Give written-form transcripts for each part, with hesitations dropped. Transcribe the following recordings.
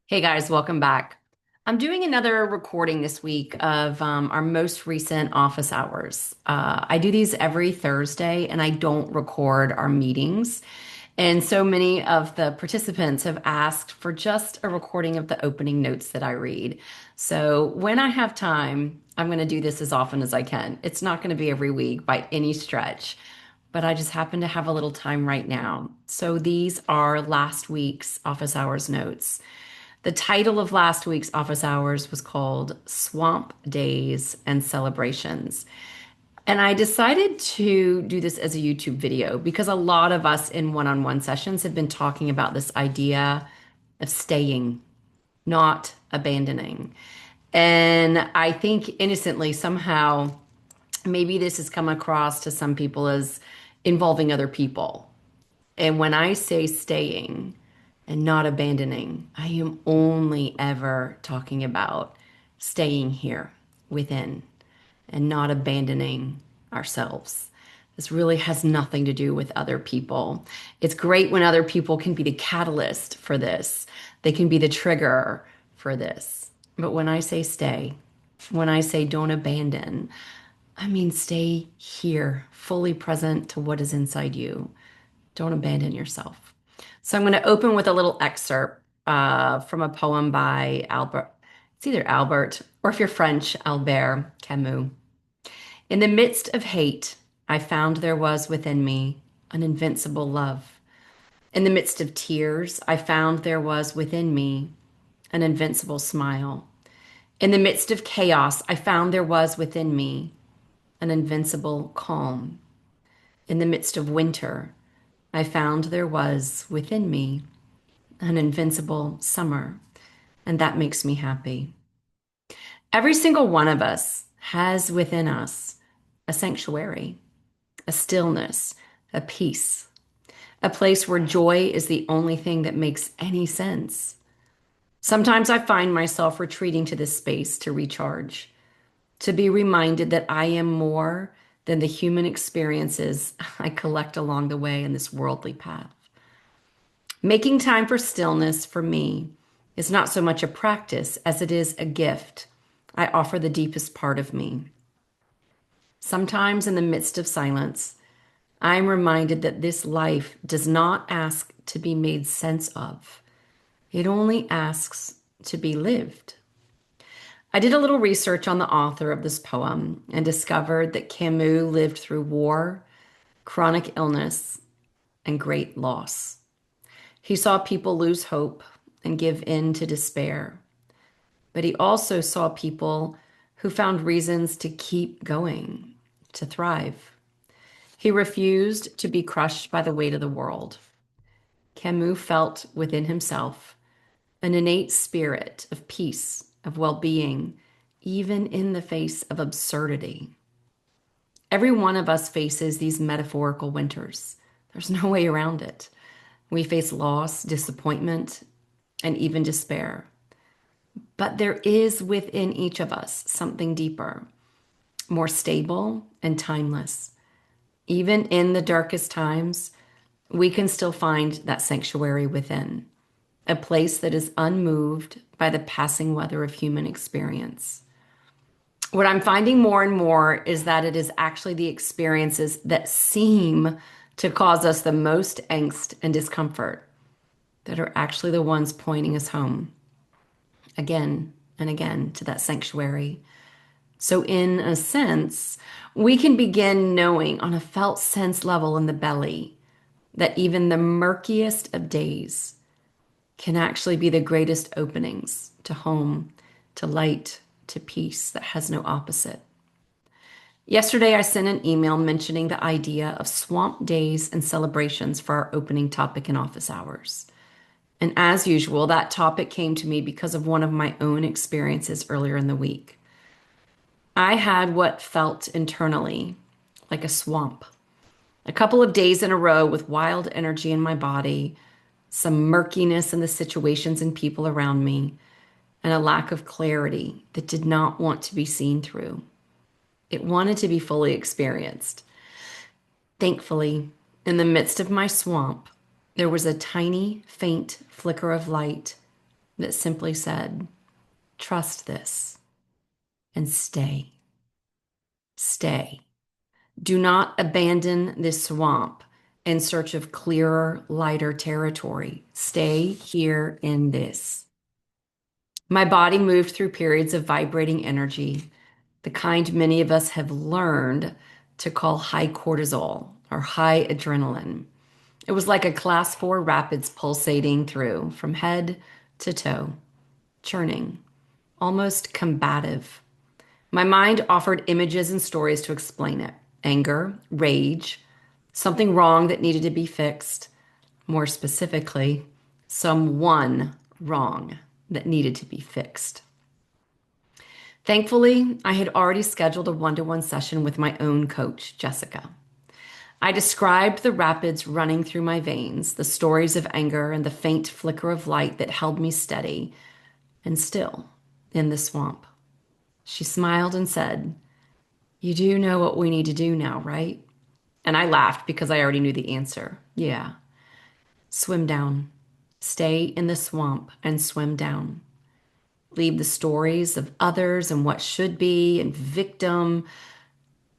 Hey guys, welcome back. I'm doing another recording this week of our most recent office hours. I do these every Thursday and I don't record our meetings. And so many of the participants have asked for just a recording of the opening notes that I read. So when I have time, I'm going to do this as often as I can. It's not going to be every week by any stretch, but I just happen to have a little time right now. So these are last week's office hours notes. The title of last week's office hours was called Swamp Days and Celebrations. And I decided to do this as a YouTube video because a lot of us in one-on-one sessions have been talking about this idea of staying, not abandoning. And I think innocently, somehow, maybe this has come across to some people as involving other people. And when I say staying and not abandoning, I am only ever talking about staying here within and not abandoning ourselves. This really has nothing to do with other people. It's great when other people can be the catalyst for this, they can be the trigger for this. But when I say stay, when I say don't abandon, I mean stay here, fully present to what is inside you. Don't abandon yourself. So I'm going to open with a little excerpt from a poem by Albert. It's either Albert or if you're French, Albert Camus. In the midst of hate, I found there was within me an invincible love. In the midst of tears, I found there was within me an invincible smile. In the midst of chaos, I found there was within me an invincible calm. In the midst of winter, I found there was within me an invincible summer, and that makes me happy. Every single one of us has within us a sanctuary, a stillness, a peace, a place where joy is the only thing that makes any sense. Sometimes I find myself retreating to this space to recharge, to be reminded that I am more than the human experiences I collect along the way in this worldly path. Making time for stillness for me is not so much a practice as it is a gift. I offer the deepest part of me. Sometimes in the midst of silence, I am reminded that this life does not ask to be made sense of. It only asks to be lived. I did a little research on the author of this poem and discovered that Camus lived through war, chronic illness, and great loss. He saw people lose hope and give in to despair, but he also saw people who found reasons to keep going, to thrive. He refused to be crushed by the weight of the world. Camus felt within himself an innate spirit of peace, of well-being, even in the face of absurdity. Every one of us faces these metaphorical winters. There's no way around it. We face loss, disappointment, and even despair. But there is within each of us something deeper, more stable and timeless. Even in the darkest times, we can still find that sanctuary within, a place that is unmoved by the passing weather of human experience. What I'm finding more and more is that it is actually the experiences that seem to cause us the most angst and discomfort that are actually the ones pointing us home again and again to that sanctuary. So, in a sense, we can begin knowing on a felt sense level in the belly that even the murkiest of days can actually be the greatest openings to home, to light, to peace that has no opposite. Yesterday, I sent an email mentioning the idea of swamp days and celebrations for our opening topic in office hours. And as usual, that topic came to me because of one of my own experiences earlier in the week. I had what felt internally like a swamp. A couple of days in a row with wild energy in my body, some murkiness in the situations and people around me, and a lack of clarity that did not want to be seen through. It wanted to be fully experienced. Thankfully, in the midst of my swamp, there was a tiny, faint flicker of light that simply said, trust this and stay. Stay. Do not abandon this swamp in search of clearer, lighter territory. Stay here in this. My body moved through periods of vibrating energy, the kind many of us have learned to call high cortisol or high adrenaline. It was like a class 4 rapids pulsating through from head to toe, churning, almost combative. My mind offered images and stories to explain it: anger, rage, something wrong that needed to be fixed. More specifically, someone wrong that needed to be fixed. Thankfully, I had already scheduled a one-to-one session with my own coach, Jessica. I described the rapids running through my veins, the stories of anger, and the faint flicker of light that held me steady and still in the swamp. She smiled and said, "You do know what we need to do now, right?" And I laughed because I already knew the answer. Yeah. Swim down. Stay in the swamp and swim down. Leave the stories of others and what should be and victim.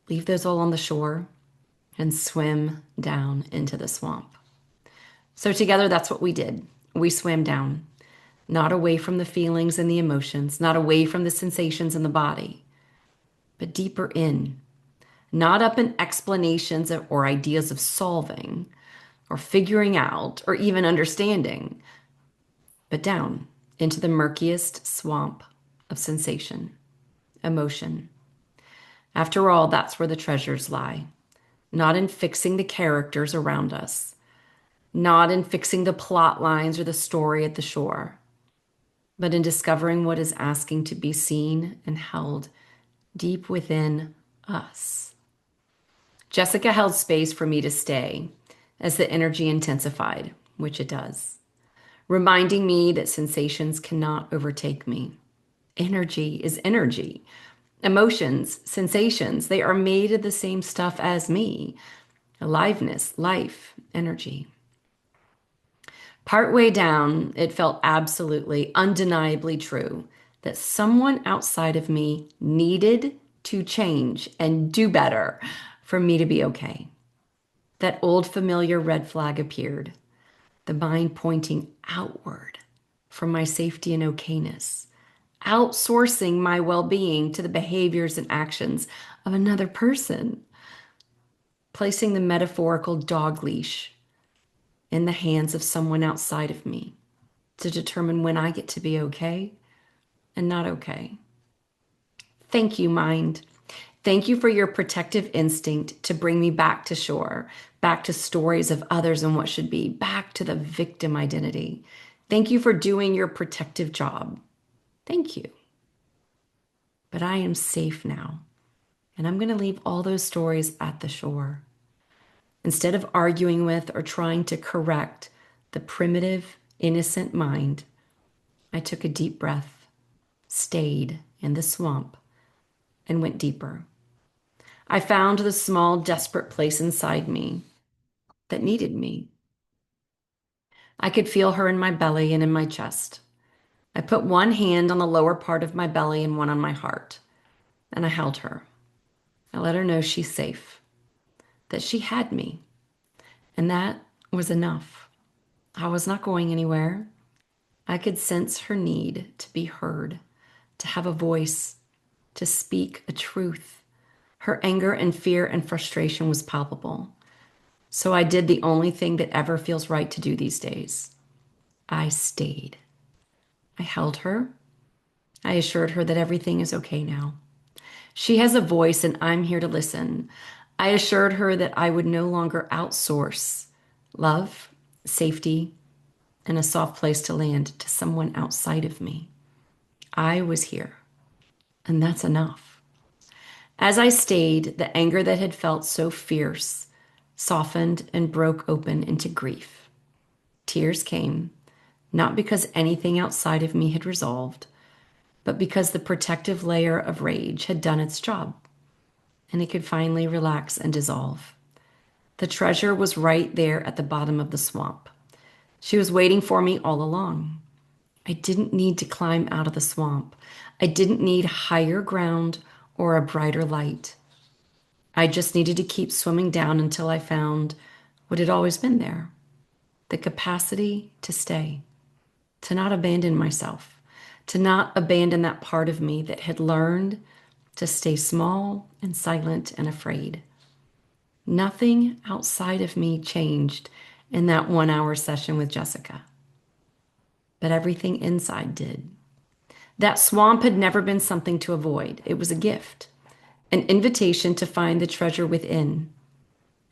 Leave those all on the shore and swim down into the swamp. So together, that's what we did. We swam down, not away from the feelings and the emotions, not away from the sensations in the body, but deeper in, not up in explanations or ideas of solving or figuring out or even understanding, but down into the murkiest swamp of sensation, emotion. After all, that's where the treasures lie, not in fixing the characters around us, not in fixing the plot lines or the story at the shore, but in discovering what is asking to be seen and held deep within us. Jessica held space for me to stay as the energy intensified, which it does, reminding me that sensations cannot overtake me. Energy is energy. Emotions, sensations, they are made of the same stuff as me: aliveness, life, energy. Partway down, it felt absolutely, undeniably true that someone outside of me needed to change and do better for me to be okay. That old familiar red flag appeared, the mind pointing outward for my safety and okayness, outsourcing my well being to the behaviors and actions of another person, placing the metaphorical dog leash in the hands of someone outside of me to determine when I get to be okay and not okay. Thank you, mind. Thank you for your protective instinct to bring me back to shore, back to stories of others and what should be, back to the victim identity. Thank you for doing your protective job. Thank you. But I am safe now, and I'm going to leave all those stories at the shore. Instead of arguing with or trying to correct the primitive, innocent mind, I took a deep breath, stayed in the swamp, and went deeper. I found the small, desperate place inside me that needed me. I could feel her in my belly and in my chest. I put one hand on the lower part of my belly and one on my heart, and I held her. I let her know she's safe, that she had me, and that was enough. I was not going anywhere. I could sense her need to be heard, to have a voice, to speak a truth. Her anger and fear and frustration was palpable. So I did the only thing that ever feels right to do these days. I stayed. I held her. I assured her that everything is okay now. She has a voice and I'm here to listen. I assured her that I would no longer outsource love, safety, and a soft place to land to someone outside of me. I was here, and that's enough. As I stayed, the anger that had felt so fierce softened and broke open into grief. Tears came, not because anything outside of me had resolved, but because the protective layer of rage had done its job, and it could finally relax and dissolve. The treasure was right there at the bottom of the swamp. She was waiting for me all along. I didn't need to climb out of the swamp. I didn't need higher ground or a brighter light. I just needed to keep swimming down until I found what had always been there, the capacity to stay, to not abandon myself, to not abandon that part of me that had learned to stay small and silent and afraid. Nothing outside of me changed in that 1 hour session with Jessica, but everything inside did. That swamp had never been something to avoid. It was a gift, an invitation to find the treasure within.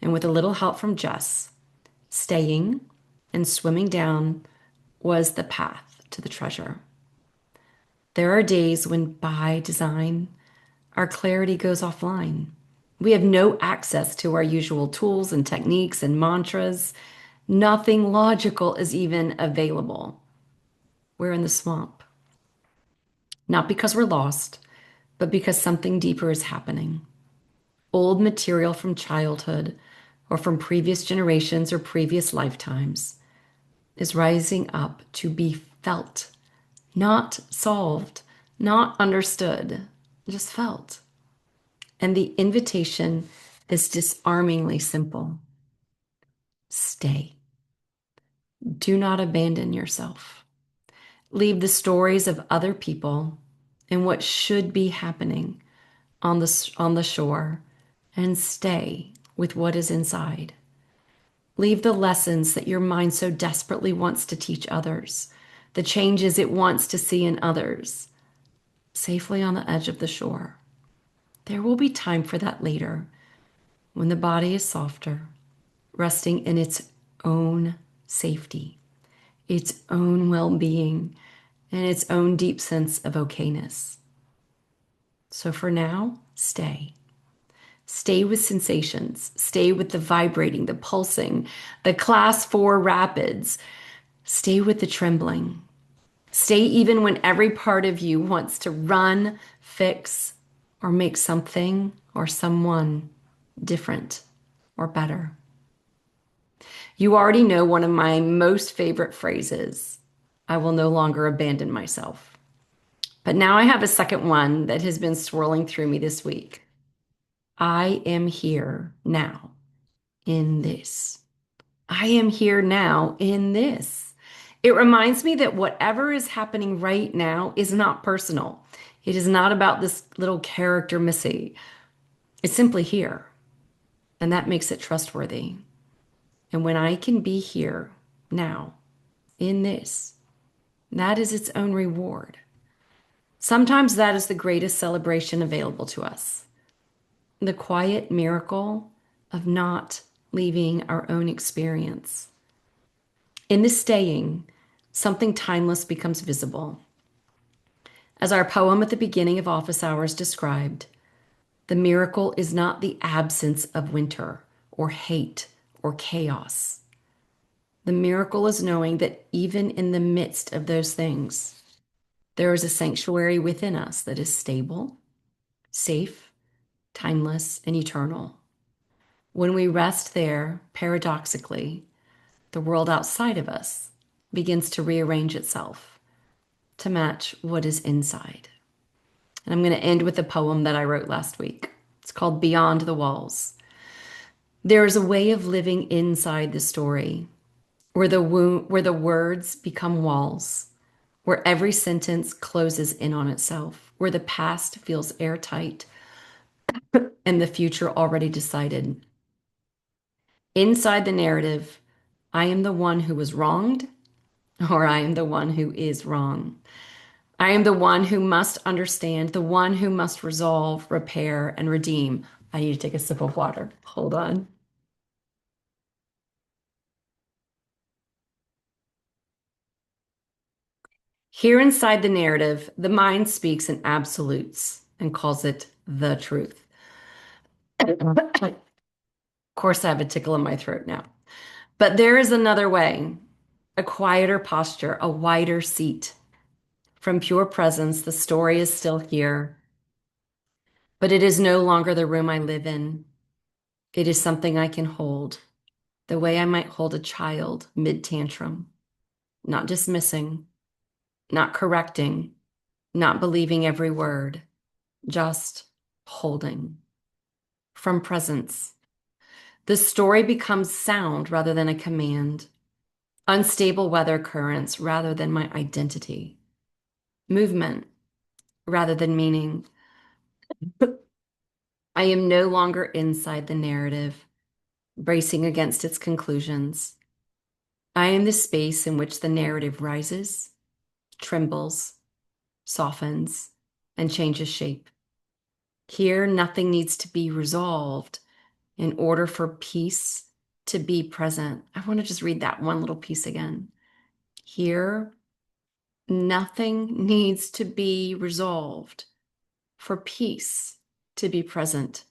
And with a little help from Jess, staying and swimming down was the path to the treasure. There are days when, by design, our clarity goes offline. We have no access to our usual tools and techniques and mantras. Nothing logical is even available. We're in the swamp, not because we're lost, but because something deeper is happening. Old material from childhood or from previous generations or previous lifetimes is rising up to be felt, not solved, not understood, just felt. And the invitation is disarmingly simple. Stay. Do not abandon yourself. Leave the stories of other people and what should be happening on the shore and stay with what is inside. Leave the lessons that your mind so desperately wants to teach others, the changes it wants to see in others, safely on the edge of the shore. There will be time for that later when the body is softer, resting in its own safety, its own well being, and its own deep sense of okayness. So for now, stay. Stay with sensations. Stay with the vibrating, the pulsing, the class 4 rapids. Stay with the trembling. Stay even when every part of you wants to run, fix, or make something or someone different or better. You already know one of my most favorite phrases: I will no longer abandon myself. But now I have a second one that has been swirling through me this week. I am here now in this. I am here now in this. It reminds me that whatever is happening right now is not personal. It is not about this little character, Missy. It's simply here, and that makes it trustworthy. And when I can be here now in this, that is its own reward. Sometimes that is the greatest celebration available to us. The quiet miracle of not leaving our own experience. In this staying, something timeless becomes visible. As our poem at the beginning of Office Hours described, the miracle is not the absence of winter or hate or chaos. The miracle is knowing that even in the midst of those things, there is a sanctuary within us that is stable, safe, timeless, and eternal. When we rest there, paradoxically, the world outside of us begins to rearrange itself to match what is inside. And I'm going to end with a poem that I wrote last week. It's called Beyond the Walls. There is a way of living inside the story where the words become walls, where every sentence closes in on itself, where the past feels airtight and the future already decided. Inside the narrative, I am the one who was wronged, or I am the one who is wrong. I am the one who must understand, the one who must resolve, repair, and redeem. I need to take a sip of water. Hold on. Here inside the narrative, the mind speaks in absolutes and calls it the truth. Of course, I have a tickle in my throat now. But there is another way, a quieter posture, a wider seat. From pure presence, the story is still here, but it is no longer the room I live in. It is something I can hold, the way I might hold a child mid tantrum, not dismissing, not correcting, not believing every word, just holding from presence. The story becomes sound rather than a command, unstable weather currents rather than my identity, movement rather than meaning. I am no longer inside the narrative, bracing against its conclusions. I am the space in which the narrative rises, trembles, softens, and changes shape. Here, nothing needs to be resolved in order for peace to be present. I want to just read that one little piece again. Here, nothing needs to be resolved for peace to be present.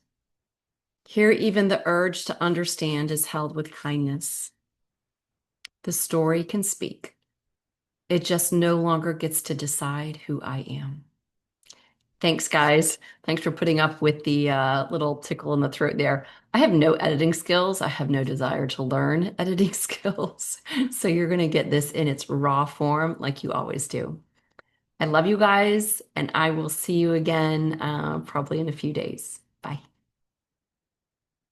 Here, even the urge to understand is held with kindness. The story can speak. It just no longer gets to decide who I am. Thanks, guys. Thanks for putting up with the little tickle in the throat there. I have no editing skills. I have no desire to learn editing skills. So you're going to get this in its raw form like you always do. I love you guys, and I will see you again probably in a few days. Bye.